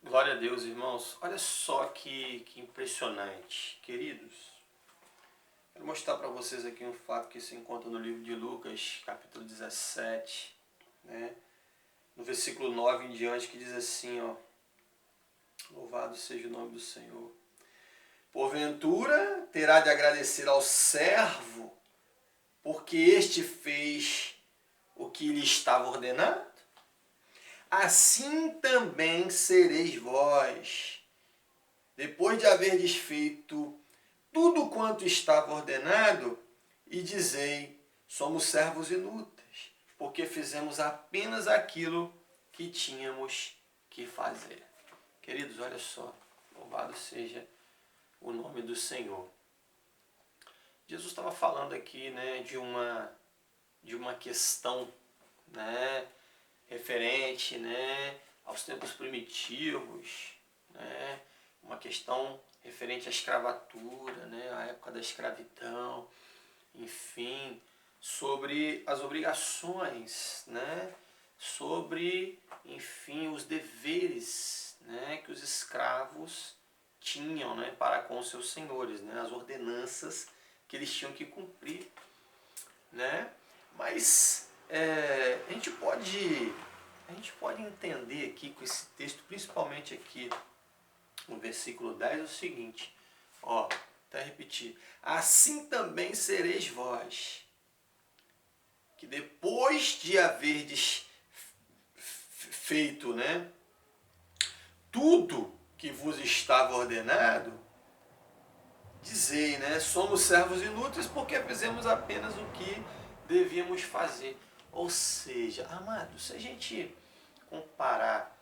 Glória a Deus, irmãos. Olha só que impressionante. Queridos, quero mostrar para vocês aqui um fato que se encontra no livro de Lucas, capítulo 17, né? No versículo 9 em diante, que diz assim, ó: louvado seja o nome do Senhor. Porventura terá de agradecer ao servo, porque este fez o que lhe estava ordenado? Assim também sereis vós, depois de haverdes feito tudo quanto estava ordenado, e dizei: somos servos inúteis, porque fizemos apenas aquilo que tínhamos que fazer. Queridos, olha só, louvado seja o nome do Senhor. Jesus estava falando aqui, né, de uma questão, né, referente, né, aos tempos primitivos, né, uma questão referente à escravatura, né, à época da escravidão, enfim, sobre as obrigações, né, sobre, enfim, os deveres, né, que os escravos tinham, né, para com seus senhores, né, as ordenanças que eles tinham que cumprir, né? Mas a gente pode entender aqui com esse texto, principalmente aqui no versículo 10, o seguinte, ó, até repetir: assim também sereis vós, que depois de haverdes feito, né, tudo que vos estava ordenado, dizei, né, somos servos inúteis porque fizemos apenas o que devíamos fazer. Ou seja, amados, se a gente comparar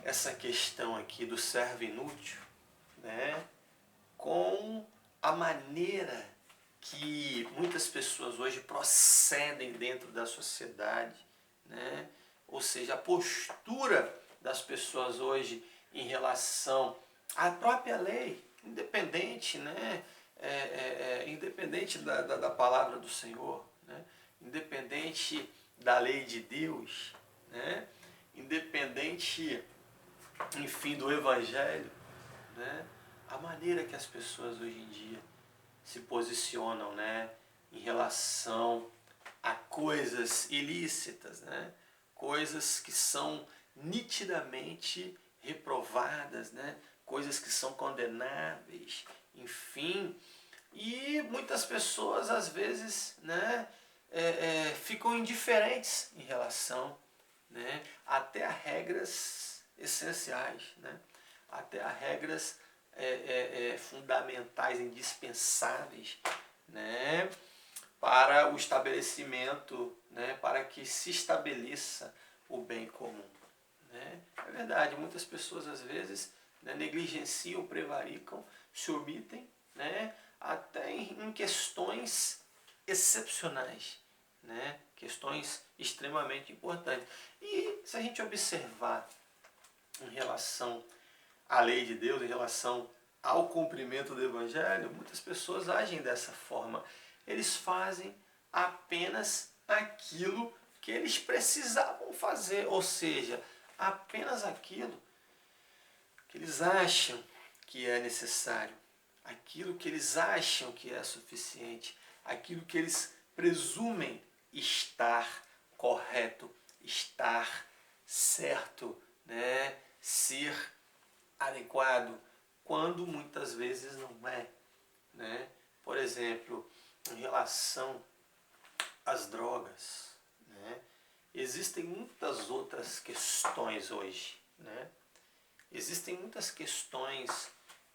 essa questão aqui do servo inútil, né, com a maneira que muitas pessoas hoje procedem dentro da sociedade, né, ou seja, a postura das pessoas hoje em relação à própria lei, independente, né, independente da palavra do Senhor, né, independente da lei de Deus, né, independente, enfim, do Evangelho, né, a maneira que as pessoas hoje em dia se posicionam, né, em relação a coisas ilícitas, né, coisas que são nitidamente reprovadas, né, coisas que são condenáveis, enfim. E muitas pessoas às vezes, né, ficam indiferentes em relação, né, até a regras essenciais, né, até a regras fundamentais, indispensáveis, né, para o estabelecimento, né, para que se estabeleça o bem comum. Né? É verdade, muitas pessoas às vezes, né, negligenciam, prevaricam, se omitem, né, até em questões excepcionais, né, questões extremamente importantes. E se a gente observar em relação à lei de Deus, em relação ao cumprimento do Evangelho, muitas pessoas agem dessa forma. Eles fazem apenas aquilo que eles precisavam fazer, ou seja, apenas aquilo que eles acham que é necessário, aquilo que eles acham que é suficiente, aquilo que eles presumem estar correto, estar certo, né? Ser adequado, quando muitas vezes não é, né? Por exemplo, em relação às drogas, né? Existem muitas outras questões hoje, né? Existem muitas questões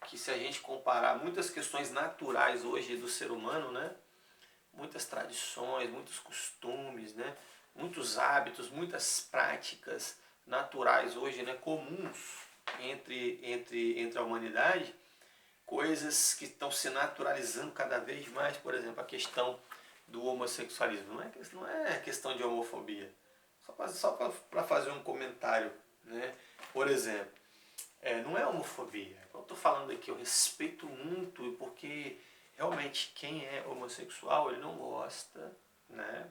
que, se a gente comparar, muitas questões naturais hoje do ser humano, né? Muitas tradições, muitos costumes, né? Muitos hábitos, muitas práticas naturais hoje, né? Comuns entre a humanidade, coisas que estão se naturalizando cada vez mais. Por exemplo, a questão do homossexualismo. Não é questão de homofobia. Só para fazer um comentário, né? Por exemplo, não é homofobia. Eu estou falando aqui, eu respeito muito, porque realmente quem é homossexual, ele não gosta, né?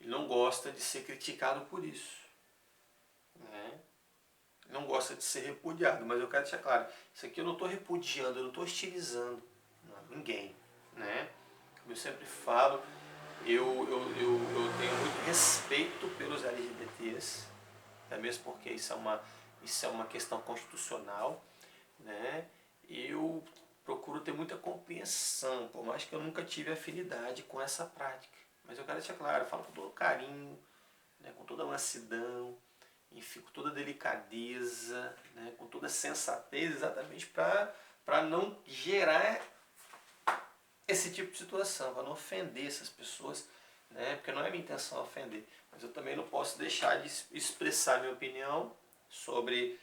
Ele não gosta de ser criticado por isso, né? Não gosta de ser repudiado, mas eu quero deixar claro, isso aqui eu não estou repudiando, eu não estou hostilizando ninguém, né? Como eu sempre falo, eu tenho muito respeito pelos LGBTs, até mesmo porque isso é uma questão constitucional, né? Eu procuro ter muita compreensão, por mais que eu nunca tive afinidade com essa prática. Mas eu quero deixar claro, eu falo com todo carinho, né, com toda mansidão, enfim, com toda delicadeza, né, com toda sensatez, exatamente para não gerar esse tipo de situação, para não ofender essas pessoas, né, porque não é minha intenção ofender, mas eu também não posso deixar de expressar minha opinião sobre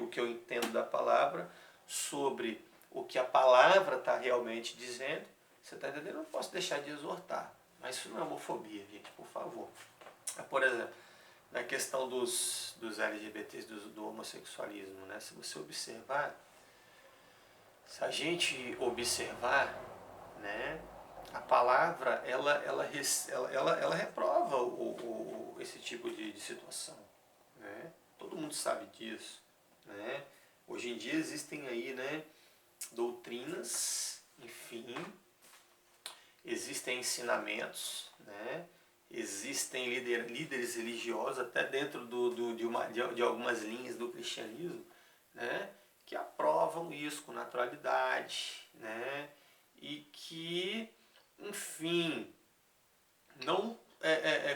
o que eu entendo da palavra, sobre o que a palavra está realmente dizendo. Você está entendendo? Eu não posso deixar de exortar. Mas isso não é homofobia, gente, por favor. Por exemplo, na questão dos LGBTs, do homossexualismo, né? Se você observar, se a gente observar, né, a palavra ela reprova esse tipo de situação, né? Todo mundo sabe disso, né? Hoje em dia existem aí, né, doutrinas, enfim, existem ensinamentos, né? Existem líderes religiosos, até dentro de algumas linhas do cristianismo, né? Que aprovam isso com naturalidade, né? E que, enfim, não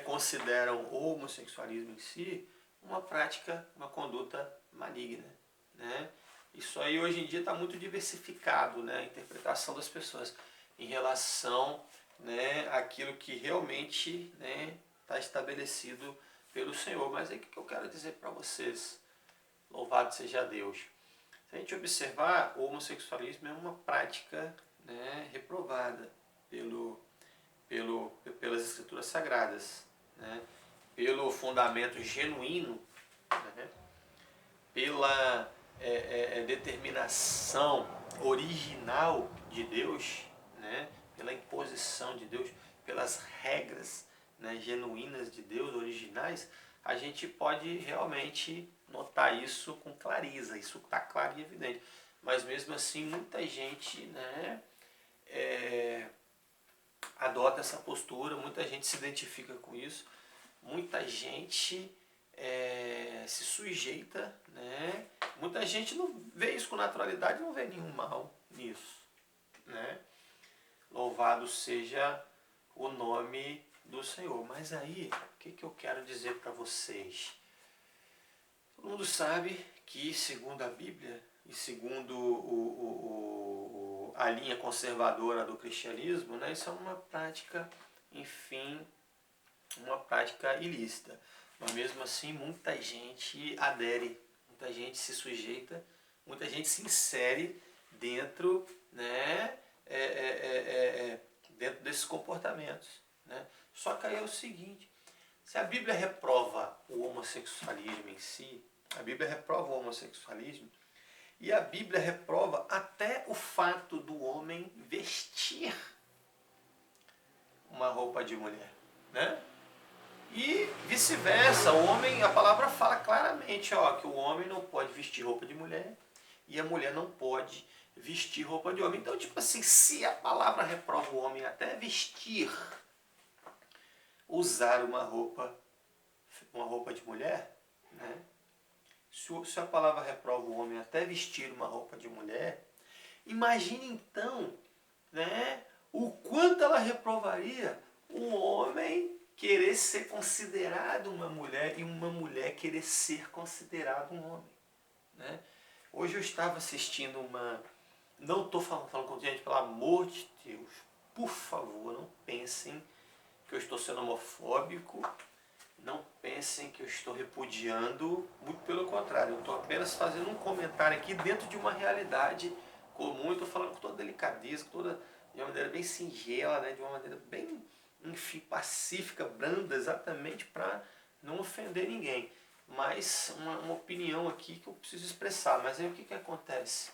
consideram o homossexualismo em si uma prática, uma conduta maligna, né? Isso aí hoje em dia está muito diversificado, né? A interpretação das pessoas em relação, né, àquilo que realmente, né, está estabelecido pelo Senhor. Mas aí o que eu quero dizer para vocês? Louvado seja Deus. Se a gente observar, o homossexualismo é uma prática, né, reprovada pelas escrituras sagradas, né, pelo fundamento genuíno, né, pela determinação original de Deus, né, pela imposição de Deus, pelas regras, né, genuínas de Deus, originais, a gente pode realmente notar isso com clareza, isso está claro e evidente. Mas mesmo assim, muita gente, né, adota essa postura, muita gente se identifica com isso, muita gente se sujeita, né? Muita gente não vê isso com naturalidade, não vê nenhum mal nisso, né? Louvado seja o nome do Senhor. Mas aí, o que eu quero dizer para vocês? Todo mundo sabe que, segundo a Bíblia e segundo a linha conservadora do cristianismo, né, isso é uma prática, enfim, uma prática ilícita. Mas mesmo assim, muita gente adere, muita gente se sujeita, muita gente se insere dentro, né, dentro desses comportamentos, né? Só que aí é o seguinte, se a Bíblia reprova o homossexualismo em si, a Bíblia reprova o homossexualismo, e a Bíblia reprova até o fato do homem vestir uma roupa de mulher, né? E vice-versa, o homem, a palavra fala claramente, ó, que o homem não pode vestir roupa de mulher e a mulher não pode vestir roupa de homem. Então, tipo assim, se a palavra reprova o homem até vestir, usar uma roupa de mulher, né? Se a palavra reprova o homem até vestir uma roupa de mulher, imagine então, né, o quanto ela reprovaria o homem querer ser considerado uma mulher e uma mulher querer ser considerado um homem, né? Hoje eu estava assistindo uma... Não estou falando com gente, pelo amor de Deus, por favor, não pensem que eu estou sendo homofóbico, não pensem que eu estou repudiando, muito pelo contrário, eu estou apenas fazendo um comentário aqui dentro de uma realidade comum, estou falando com toda delicadeza, de uma maneira bem singela, né, de uma maneira bem, enfim, pacífica, branda, exatamente para não ofender ninguém. Mas uma opinião aqui que eu preciso expressar. Mas aí o que acontece?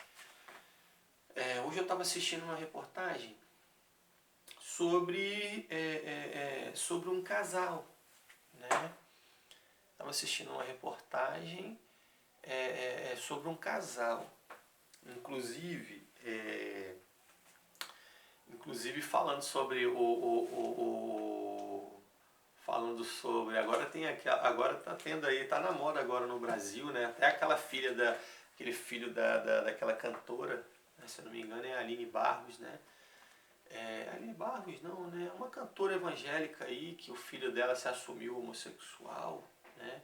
Hoje eu estava assistindo uma reportagem sobre um casal, né? Estava assistindo uma reportagem é sobre um casal. Inclusive falando sobre falando sobre, agora tá tendo aí, tá na moda agora no Brasil, né? Até aquele filho daquela cantora, né? Se eu não me engano é a Aline Barros, né? Aline Barros não, né? Uma cantora evangélica aí que o filho dela se assumiu homossexual, né?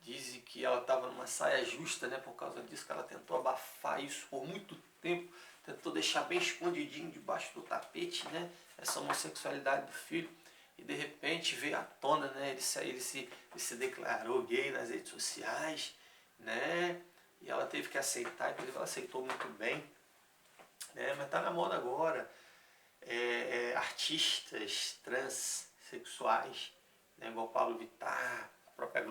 Dizem que ela estava numa saia justa, né? Por causa disso que ela tentou abafar isso por muito tempo, tentou deixar bem escondidinho debaixo do tapete, né? Essa homossexualidade do filho. E de repente veio à tona, né? Ele se declarou gay nas redes sociais, né? E ela teve que aceitar, inclusive ela aceitou muito bem, né? Mas tá na moda agora. Artistas transexuais, né? Igual Pablo Vittar, a própria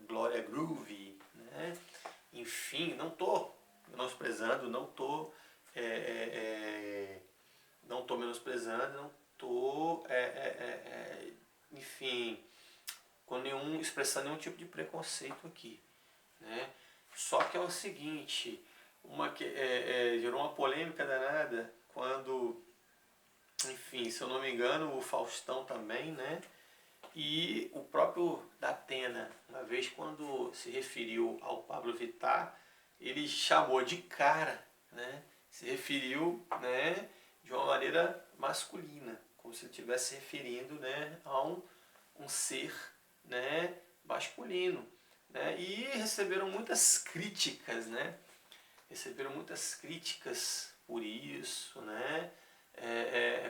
Glória Groove, né? Enfim, não estou menosprezando, não estou menosprezando, não estou, enfim, expressando nenhum tipo de preconceito aqui, né? Só que é o seguinte, gerou uma polêmica danada quando, enfim, se eu não me engano, o Faustão também, né? E o próprio Datena, uma vez quando se referiu ao Pablo Vittar, ele chamou de cara, né? Se referiu, né, de uma maneira masculina, como se ele estivesse se referindo, né, a um ser, né, masculino. Né? E receberam muitas críticas, né? Receberam muitas críticas por isso, né?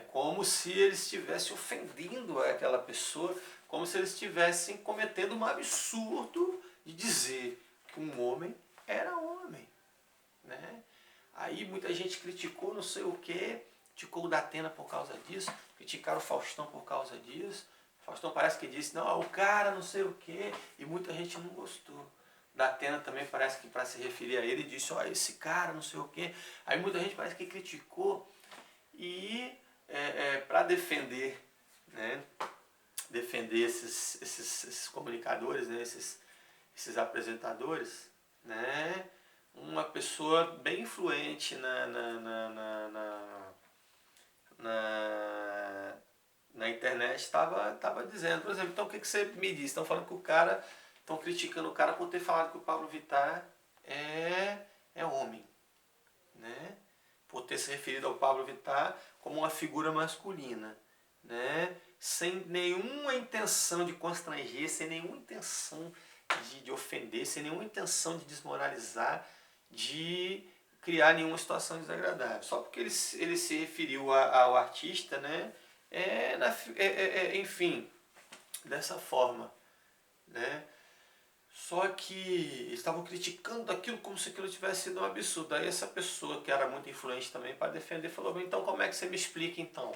Como se eles estivessem ofendendo aquela pessoa, como se eles estivessem cometendo um absurdo de dizer que um homem era homem, né? Aí muita gente criticou não sei o que, criticou o Datena por causa disso, criticaram o Faustão por causa disso. O Faustão parece que disse, não, o cara não sei o que, e muita gente não gostou. Datena também parece que para se referir a ele disse, ó, esse cara não sei o que. Aí muita gente parece que criticou e para defender, né, defender esses comunicadores, né, esses apresentadores, né, uma pessoa bem influente na internet estava dizendo, por exemplo, então o que você me diz? Estão falando que estão criticando o cara por ter falado que o Pablo Vittar é homem, né? Por ter se referido ao Pablo Vittar como uma figura masculina, né? Sem nenhuma intenção de constranger, sem nenhuma intenção de ofender, sem nenhuma intenção de desmoralizar, de criar nenhuma situação desagradável. Só porque ele se referiu ao artista, né? Enfim, dessa forma, né? Só que estavam criticando aquilo como se aquilo tivesse sido um absurdo. Aí essa pessoa, que era muito influente também para defender, falou, então como é que você me explica então?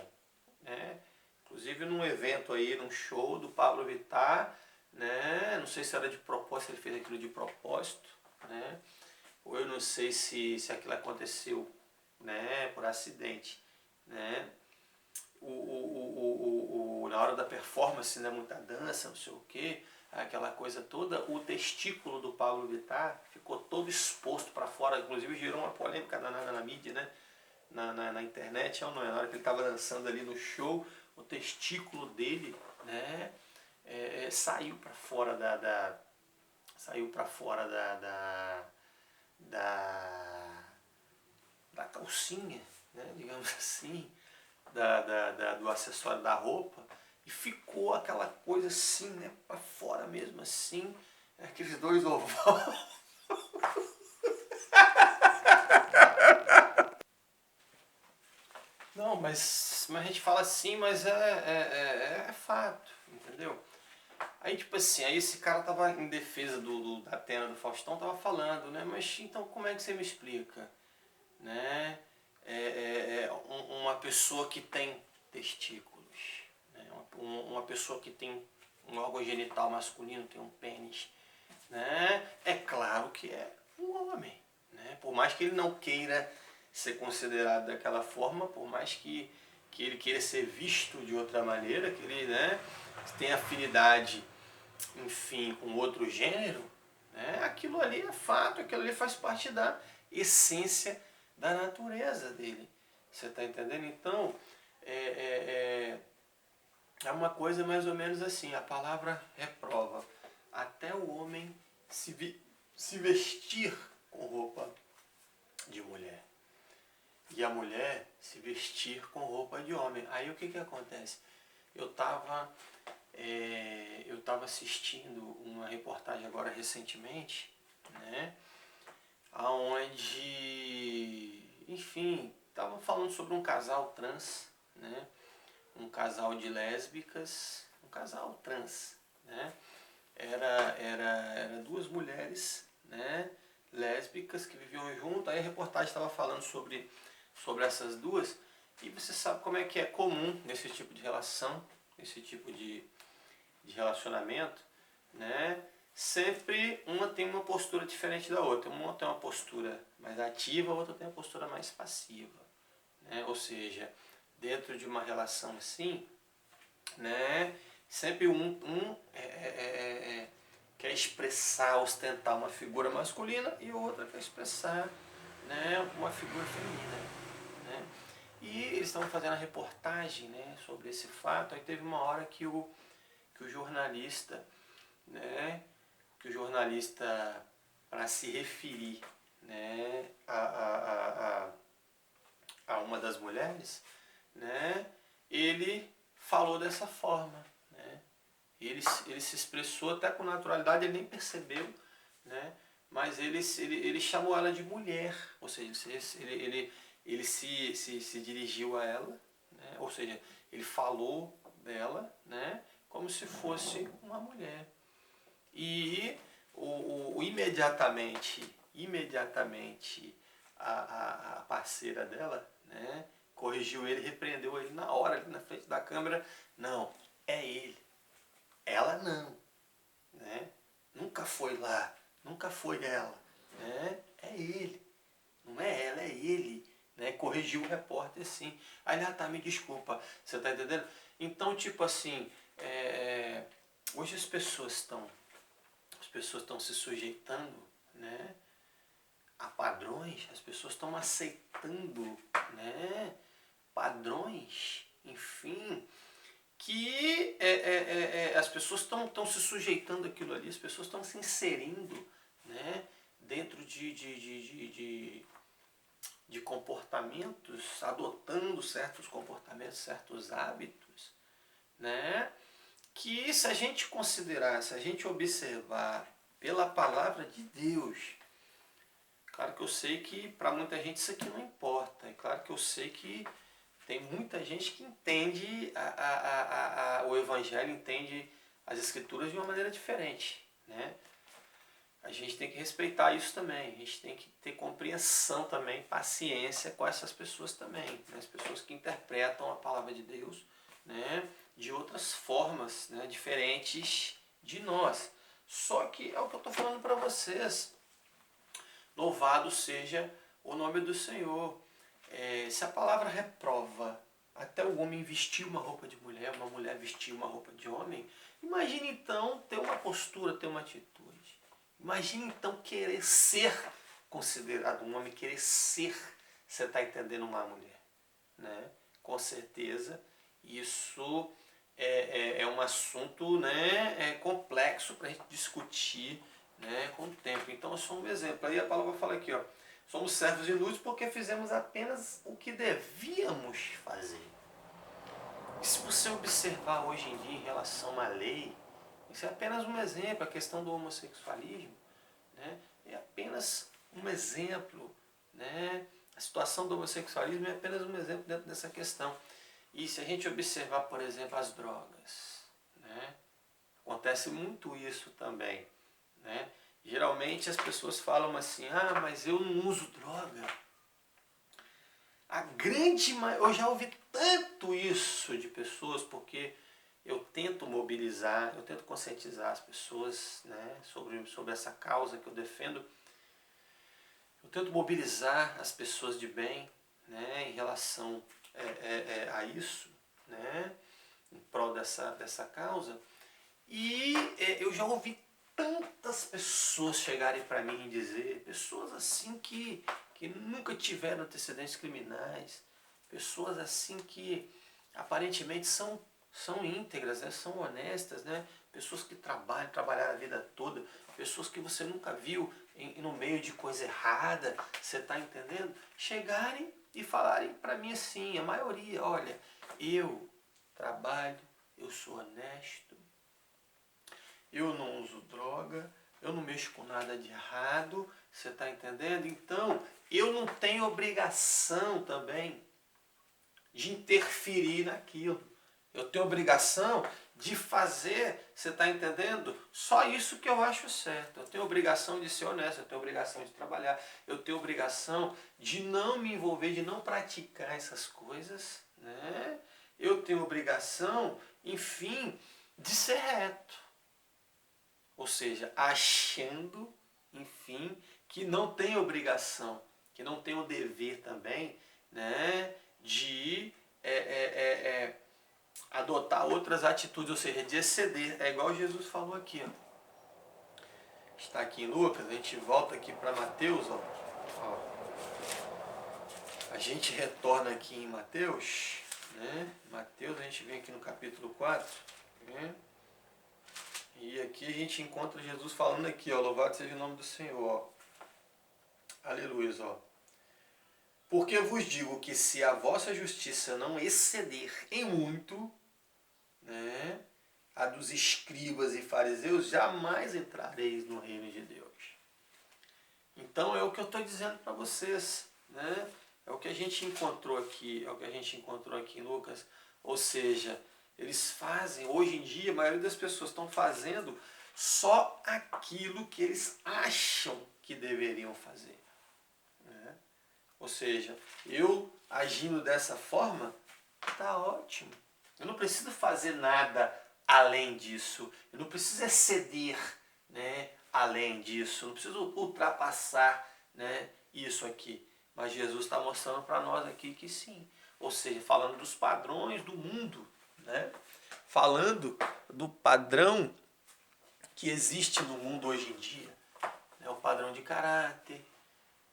Né? Inclusive num evento aí, num show do Pablo Vittar, né? Não sei se era de propósito, ele fez aquilo de propósito, né? Ou eu não sei se aquilo aconteceu, né, por acidente, né? Na hora da performance, né, muita dança, não sei o que, aquela coisa toda, o testículo do Pablo Vittar ficou todo exposto para fora, inclusive gerou uma polêmica danada na mídia, né, na internet, não é? Na hora que ele estava dançando ali no show, o testículo dele, né, saiu para fora saiu para fora da calcinha, né, digamos assim, do acessório da roupa, e ficou aquela coisa assim, né, para fora mesmo assim, aqueles dois ovais. Não, mas a gente fala assim, mas é fato, entendeu? Aí tipo assim, aí esse cara tava em defesa da Atena do Faustão, tava falando, né, mas então como é que você me explica, né? Uma pessoa que tem testículos, né? Uma pessoa que tem um órgão genital masculino, tem um pênis, né? É claro que é um homem, né? Por mais que ele não queira ser considerado daquela forma, por mais que ele queira ser visto de outra maneira, que ele, né, tenha afinidade, enfim, com outro gênero, né? Aquilo ali é fato, aquilo ali faz parte da essência da natureza dele. Você está entendendo? Então, é uma coisa mais ou menos assim, a palavra reprova. Até o homem se vestir com roupa de mulher. E a mulher se vestir com roupa de homem. Aí o que acontece? Eu estava assistindo uma reportagem agora recentemente, né? Onde, enfim, estavam falando sobre um casal trans, né? Um casal de lésbicas, um casal trans, né? Era duas mulheres, né? Lésbicas que viviam junto. Aí a reportagem estava falando sobre essas duas. E você sabe como é que é comum nesse tipo de relação, nesse tipo de relacionamento, né? Sempre uma tem uma postura diferente da outra. Uma tem uma postura mais ativa, a outra tem uma postura mais passiva, né? Ou seja, dentro de uma relação assim, né? Sempre quer expressar, ostentar uma figura masculina e o outro quer expressar, né, uma figura feminina, né? E eles estavam fazendo a reportagem, né, sobre esse fato. Aí teve uma hora que o jornalista, né, para se referir, né, a uma das mulheres, né, ele falou dessa forma, né? Ele se expressou até com naturalidade, ele nem percebeu, né? Mas ele chamou ela de mulher, ou seja, ele se dirigiu a ela, né? Ou seja, ele falou dela, né? Como se fosse uma mulher. E imediatamente a parceira dela, né, corrigiu ele, repreendeu ele na hora, ali na frente da câmera. Não, é ele. Ela não, né? Nunca foi lá, nunca foi ela, né? É ele, não é ela, é ele, né? Corrigiu o repórter sim. Aí ele, tá, me desculpa, você tá entendendo? Então, tipo assim, hoje as pessoas estão se sujeitando, né, a padrões, as pessoas estão aceitando, né, padrões, enfim, que as pessoas estão se sujeitando àquilo ali, as pessoas estão se inserindo, né, dentro de comportamentos, adotando certos comportamentos, certos hábitos, né, que se a gente considerar, se a gente observar pela palavra de Deus, claro que eu sei que para muita gente isso aqui não importa, é claro que eu sei que tem muita gente que entende o Evangelho, entende as Escrituras de uma maneira diferente, né? A gente tem que respeitar isso também, a gente tem que ter compreensão também, paciência com essas pessoas também, né? As pessoas que interpretam a palavra de Deus, né, de outras formas, né, diferentes de nós. Só que é o que eu estou falando para vocês. Louvado seja o nome do Senhor. Se a palavra reprova até o homem vestir uma roupa de mulher, uma mulher vestir uma roupa de homem, imagine então ter uma postura, ter uma atitude. Imagine então querer ser considerado um homem, querer ser, você está entendendo, uma mulher, né? Com certeza isso é um assunto, né, complexo para a gente discutir, né, com o tempo. Então é só um exemplo. Aí a palavra fala aqui, ó, somos servos inúteis porque fizemos apenas o que devíamos fazer. E se você observar hoje em dia em relação à lei, isso é apenas um exemplo, a questão do homossexualismo, né, é apenas um exemplo, né? A situação do homossexualismo é apenas um exemplo dentro dessa questão. E se a gente observar, por exemplo, as drogas, né, acontece muito isso também, né? Geralmente as pessoas falam assim, mas eu não uso droga. Eu já ouvi tanto isso de pessoas, porque eu tento mobilizar, eu tento conscientizar as pessoas, né, sobre essa causa que eu defendo. Eu tento mobilizar as pessoas de bem, né, em relação a isso, né, em prol dessa causa. E eu já ouvi tantas pessoas chegarem para mim e dizer, pessoas assim que nunca tiveram antecedentes criminais, pessoas assim que aparentemente são íntegras, né? São honestas, né? Pessoas que trabalharam a vida toda, pessoas que você nunca viu no meio de coisa errada, você está entendendo? Chegarem e falarem para mim assim, a maioria, olha, eu trabalho, eu sou honesto, eu não uso droga, eu não mexo com nada de errado, você está entendendo? Então, eu não tenho obrigação também de interferir naquilo. Eu tenho obrigação de fazer, você está entendendo? Só isso que eu acho certo. Eu tenho obrigação de ser honesto, eu tenho obrigação de trabalhar, eu tenho obrigação de não me envolver, de não praticar essas coisas, né? Eu tenho obrigação, enfim, de ser reto. Ou seja, achando, enfim, que não tem obrigação, que não tem o dever também, né, de adotar outras atitudes, ou seja, de exceder. É igual Jesus falou aqui, ó. Está aqui em Lucas, a gente volta aqui para Mateus, ó. A gente retorna aqui em Mateus, né? Mateus, a gente vem aqui no capítulo 4, né? E aqui a gente encontra Jesus falando aqui, ó, louvado seja o nome do Senhor, ó. Aleluia, ó. Porque vos digo que se a vossa justiça não exceder em muito, né, a dos escribas e fariseus, jamais entrareis no reino de Deus. Então é o que eu estou dizendo para vocês, né? É o que a gente encontrou aqui, em Lucas. Ou seja, eles fazem, hoje em dia, a maioria das pessoas estão fazendo só aquilo que eles acham que deveriam fazer, né? Ou seja, eu agindo dessa forma, tá ótimo. Eu não preciso fazer nada além disso. Eu não preciso exceder, né, além disso. Eu não preciso ultrapassar, né, isso aqui. Mas Jesus está mostrando para nós aqui que sim. Ou seja, falando dos padrões do mundo, né? Falando do padrão que existe no mundo hoje em dia, né? O padrão de caráter,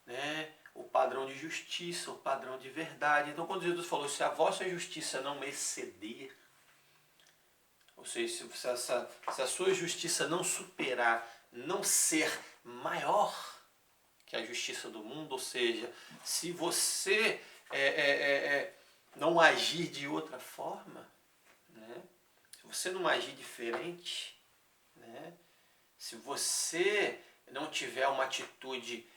né? O padrão de justiça, o padrão de verdade. Então, quando Jesus falou, se a vossa justiça não exceder, ou seja, se a sua justiça não superar, não ser maior que a justiça do mundo, ou seja, se você não agir de outra forma, né? Se você não agir diferente, né? Se você não tiver uma atitude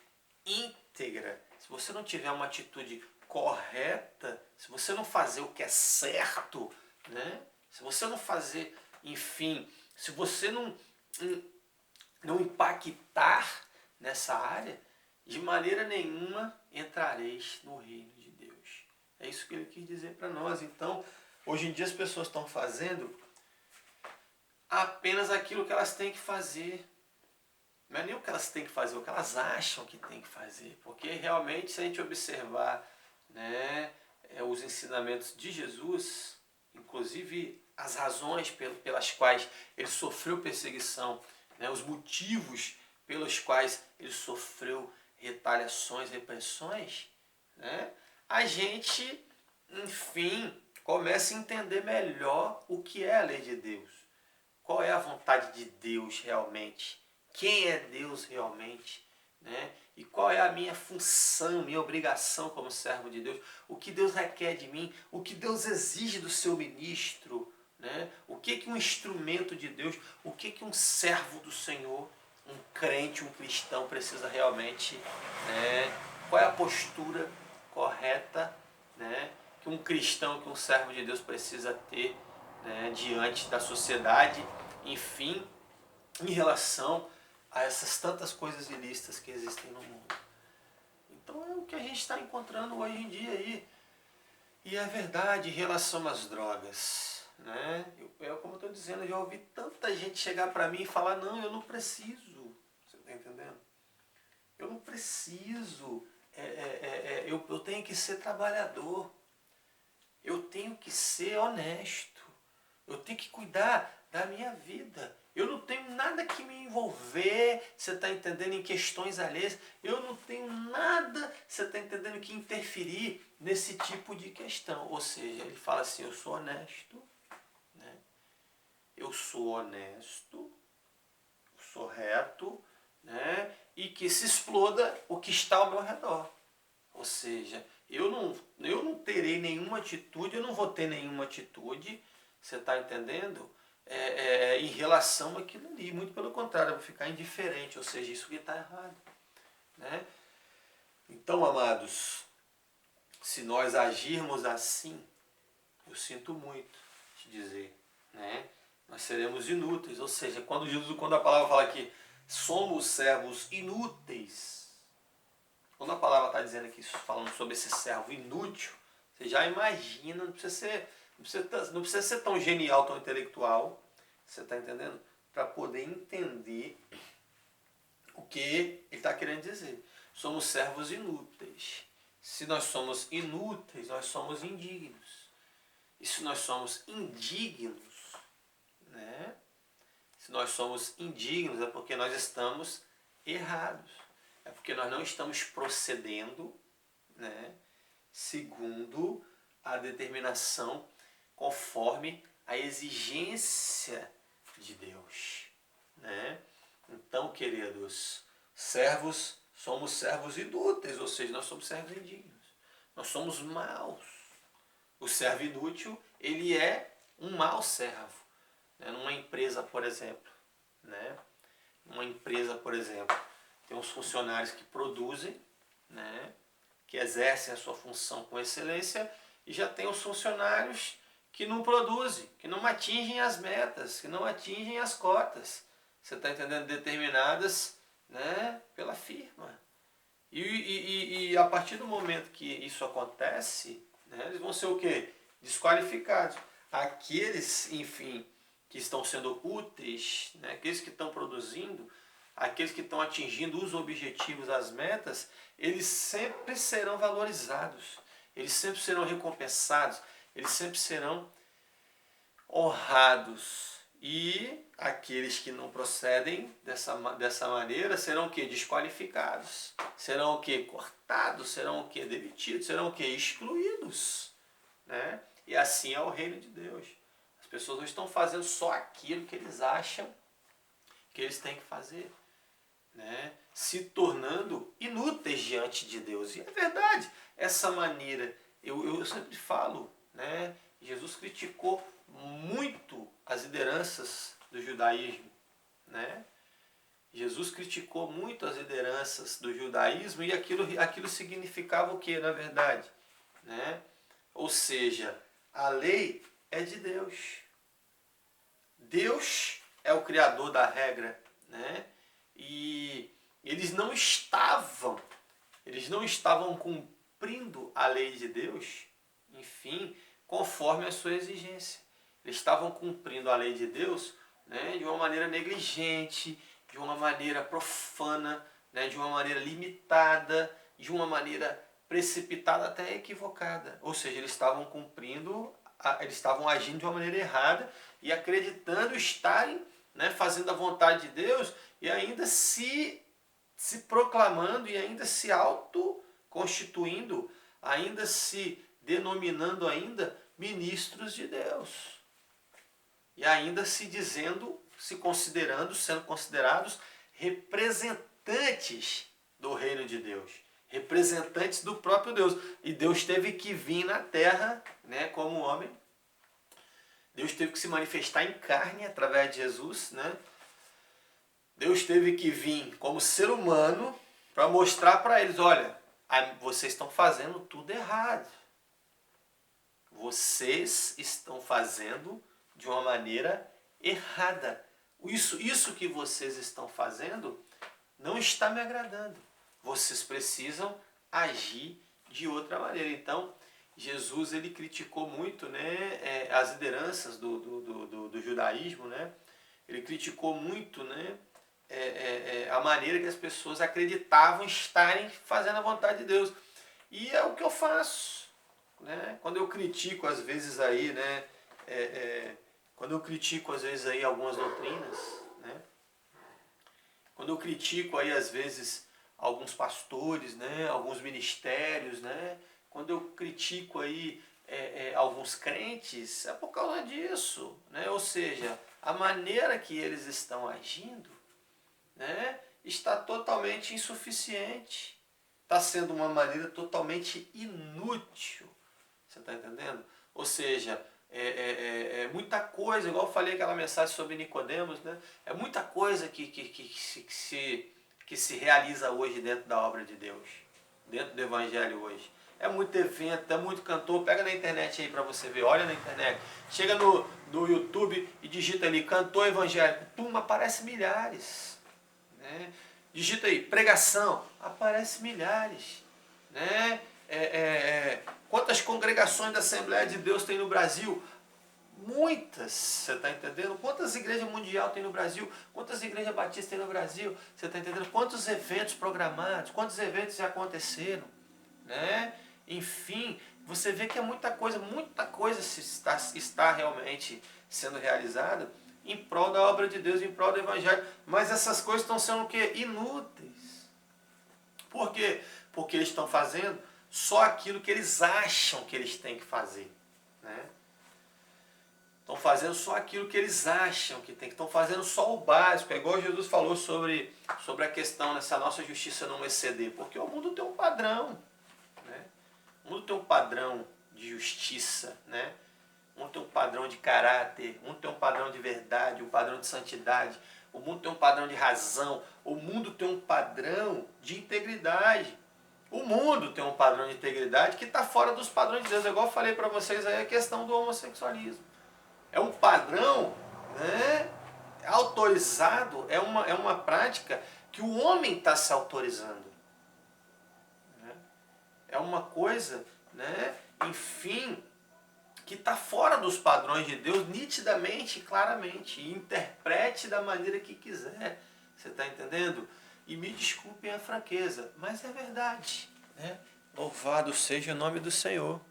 íntegra, se você não tiver uma atitude correta, se você não fazer o que é certo, né? Se você não fazer, enfim, se você não impactar nessa área, de maneira nenhuma entrareis no reino de Deus. É isso que ele quis dizer para nós. Então, hoje em dia as pessoas estão fazendo apenas aquilo que elas têm que fazer. Não é nem o que elas têm que fazer, o que elas acham que têm que fazer. Porque realmente, se a gente observar, né, os ensinamentos de Jesus, inclusive as razões pelas quais ele sofreu perseguição, né, os motivos pelos quais ele sofreu retaliações, repressões, né, a gente, enfim, começa a entender melhor o que é a lei de Deus. Qual é a vontade de Deus realmente? Quem é Deus realmente? Né? E qual é a minha função, minha obrigação como servo de Deus? O que Deus requer de mim? O que Deus exige do seu ministro? Né? O que um instrumento de Deus, o que um servo do Senhor, um crente, um cristão precisa realmente, né? Qual é a postura correta, né, que um cristão, que um servo de Deus precisa ter, né, diante da sociedade, enfim, em relação a essas tantas coisas ilícitas que existem no mundo. Então é o que a gente está encontrando hoje em dia aí. E é verdade em relação às drogas, né? Como eu estou dizendo, eu já ouvi tanta gente chegar para mim e falar, não, eu não preciso. Você está entendendo? Eu não preciso. Eu tenho que ser trabalhador. Eu tenho que ser honesto. Eu tenho que cuidar da minha vida. Eu não tenho nada que me envolver, você está entendendo, em questões alheias. Eu não tenho nada, você está entendendo, que interferir nesse tipo de questão. Ou seja, ele fala assim, eu sou honesto, né? Eu sou honesto, eu sou reto, né? E que se exploda o que está ao meu redor. Ou seja, eu não terei nenhuma atitude, eu não vou ter nenhuma atitude, você está entendendo? Em relação àquilo ali. Muito pelo contrário, eu vou ficar indiferente, ou seja, isso que está errado. Né? Então, amados, se nós agirmos assim, eu sinto muito te dizer, né? Nós seremos inúteis. Ou seja, quando a palavra fala que somos servos inúteis, quando a palavra está dizendo aqui, falando sobre esse servo inútil, você já imagina, não precisa ser tão genial, tão intelectual, você está entendendo? Para poder entender o que ele está querendo dizer. Somos servos inúteis. Se nós somos inúteis, nós somos indignos. E se nós somos indignos, né? Se nós somos indignos, é porque nós estamos errados. É porque nós não estamos procedendo, né, segundo a determinação, conforme a exigência de Deus. Né? Então, queridos, somos servos inúteis, ou seja, nós somos servos indignos. Nós somos maus. O servo inútil, ele é um mau servo. Né? Numa empresa, por exemplo, né? Numa empresa, por exemplo, tem uns funcionários que produzem, né? Que exercem a sua função com excelência, e já tem os funcionários que não produzem, que não atingem as metas, que não atingem as cotas. Você está entendendo? Determinadas, né, pela firma. E a partir do momento que isso acontece, né, eles vão ser o quê? Desqualificados. Aqueles, enfim, que estão sendo úteis, né, aqueles que estão produzindo, aqueles que estão atingindo os objetivos, as metas, eles sempre serão valorizados, eles sempre serão recompensados, eles sempre serão honrados. E aqueles que não procedem dessa maneira serão o quê? Desqualificados. Serão o quê? Cortados. Serão o quê? Demitidos. Serão o quê? Excluídos. Né? E assim é o reino de Deus. As pessoas não estão fazendo só aquilo que eles acham que eles têm que fazer. Né? Se tornando inúteis diante de Deus. E é verdade. Essa maneira, eu sempre falo, né? Jesus criticou muito as lideranças do judaísmo, né? Jesus criticou muito as lideranças do judaísmo, e aquilo significava o que, na verdade? Né? Ou seja, a lei é de Deus. Deus é o criador da regra, né? E eles não estavam cumprindo a lei de Deus, enfim, conforme a sua exigência. Eles estavam cumprindo a lei de Deus, né, de uma maneira negligente, de uma maneira profana, né, de uma maneira limitada, de uma maneira precipitada, até equivocada. Ou seja, eles estavam eles estavam agindo de uma maneira errada e acreditando estarem, né, fazendo a vontade de Deus, e ainda se proclamando e ainda se auto-constituindo, ainda se denominando ainda ministros de Deus. E ainda se sendo considerados representantes do reino de Deus. Representantes do próprio Deus. E Deus teve que vir na terra, né, como homem. Deus teve que se manifestar em carne através de Jesus, né? Deus teve que vir como ser humano para mostrar para eles, olha, vocês estão fazendo tudo errado. Vocês estão fazendo de uma maneira errada. Isso que vocês estão fazendo não está me agradando. Vocês precisam agir de outra maneira. Então, Jesus, ele criticou muito, né, as lideranças do judaísmo, né? Ele criticou muito, né, a maneira que as pessoas acreditavam estarem fazendo a vontade de Deus. E é o que eu faço. Né? Quando eu critico, às vezes, aí, né, quando eu critico às vezes aí algumas doutrinas, né? Quando eu critico aí às vezes alguns pastores, né? Alguns ministérios, né? Quando eu critico aí alguns crentes, é por causa disso, né? Ou seja, a maneira que eles estão agindo, né? Está totalmente insuficiente. Está sendo uma maneira totalmente inútil. Você está entendendo? Ou seja, muita coisa, igual eu falei aquela mensagem sobre Nicodemos, né? É muita coisa que se realiza hoje dentro da obra de Deus, dentro do Evangelho hoje. É muito evento, é muito cantor. Pega na internet aí para você ver, olha na internet. Chega no YouTube e digita ali, cantor evangélico. Pum, aparece milhares. Né? Digita aí, pregação, aparece milhares. Né? Quantas congregações da Assembleia de Deus tem no Brasil? Muitas, você está entendendo? Quantas igrejas mundial tem no Brasil? Quantas igrejas batistas tem no Brasil? Você está entendendo? Quantos eventos programados? Quantos eventos já aconteceram? Né? Enfim, você vê que é muita coisa está realmente sendo realizada em prol da obra de Deus, em prol do Evangelho. Mas essas coisas estão sendo o quê? Inúteis. Por quê? Porque eles estão fazendo só aquilo que eles acham que eles têm que fazer. Né? Estão fazendo só aquilo que eles acham que tem. Estão fazendo só o básico. É igual Jesus falou sobre a questão dessa nossa justiça não exceder. Porque o mundo tem um padrão. Né? O mundo tem um padrão de justiça. Né? O mundo tem um padrão de caráter. O mundo tem um padrão de verdade, um padrão de santidade. O mundo tem um padrão de razão. O mundo tem um padrão de integridade. O mundo tem um padrão de integridade que está fora dos padrões de Deus. É igual eu falei para vocês aí a questão do homossexualismo. É um padrão, né, autorizado, é uma prática que o homem está se autorizando. Né? É uma coisa, né, enfim, que está fora dos padrões de Deus, nitidamente e claramente. E interprete da maneira que quiser. Você está entendendo? E me desculpem a franqueza, mas é verdade. Né? Louvado seja o nome do Senhor.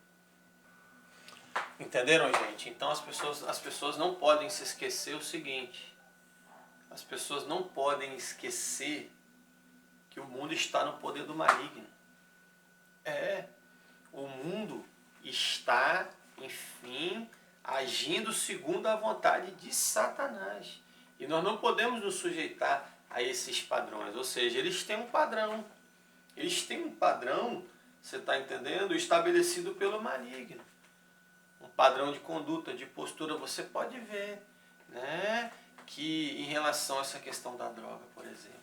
Entenderam, gente? Então as pessoas não podem se esquecer o seguinte. As pessoas não podem esquecer que o mundo está no poder do maligno. O mundo está, enfim, agindo segundo a vontade de Satanás. E nós não podemos nos sujeitar a esses padrões. Ou seja, eles têm um padrão. Eles têm um padrão, você está entendendo? Estabelecido pelo maligno. Um padrão de conduta, de postura, você pode ver, né, que em relação a essa questão da droga, por exemplo,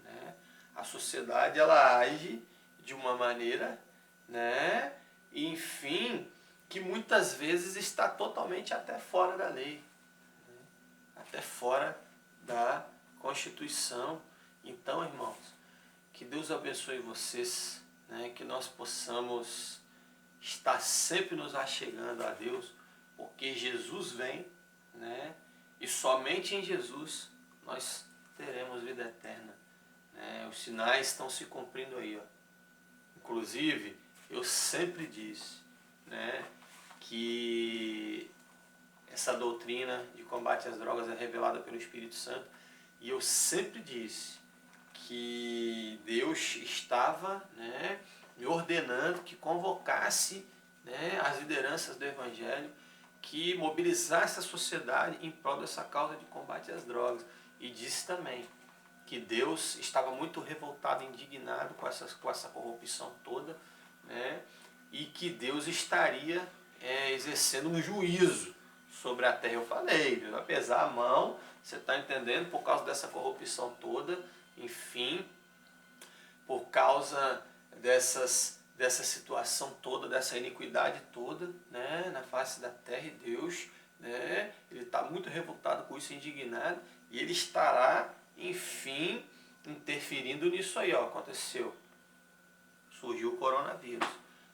né, a sociedade ela age de uma maneira, né, enfim, que muitas vezes está totalmente até fora da lei, né, até fora da Constituição. Então, irmãos, que Deus abençoe vocês, né, que nós possamos estar sempre nos achegando a Deus, porque Jesus vem, né? E somente em Jesus nós teremos vida eterna. Né? Os sinais estão se cumprindo aí. Ó. Inclusive, eu sempre disse, né, que essa doutrina de combate às drogas é revelada pelo Espírito Santo. E eu sempre disse que Deus estava, né, me ordenando que convocasse, né, as lideranças do Evangelho, que mobilizasse a sociedade em prol dessa causa de combate às drogas. E disse também que Deus estava muito revoltado, indignado com essa corrupção toda, né, e que Deus estaria exercendo um juízo sobre a terra. Eu falei, Deus vai pesar a mão, você está entendendo, por causa dessa corrupção toda, enfim, por causa dessa situação toda, dessa iniquidade toda, né, na face da terra. E Deus, né, ele está muito revoltado com isso, indignado, e ele estará, enfim, interferindo nisso aí. Ó, aconteceu, surgiu o coronavírus.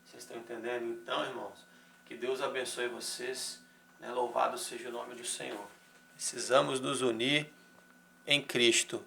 Vocês estão entendendo? Então, irmãos, que Deus abençoe vocês, né, louvado seja o nome do Senhor. Precisamos nos unir em Cristo.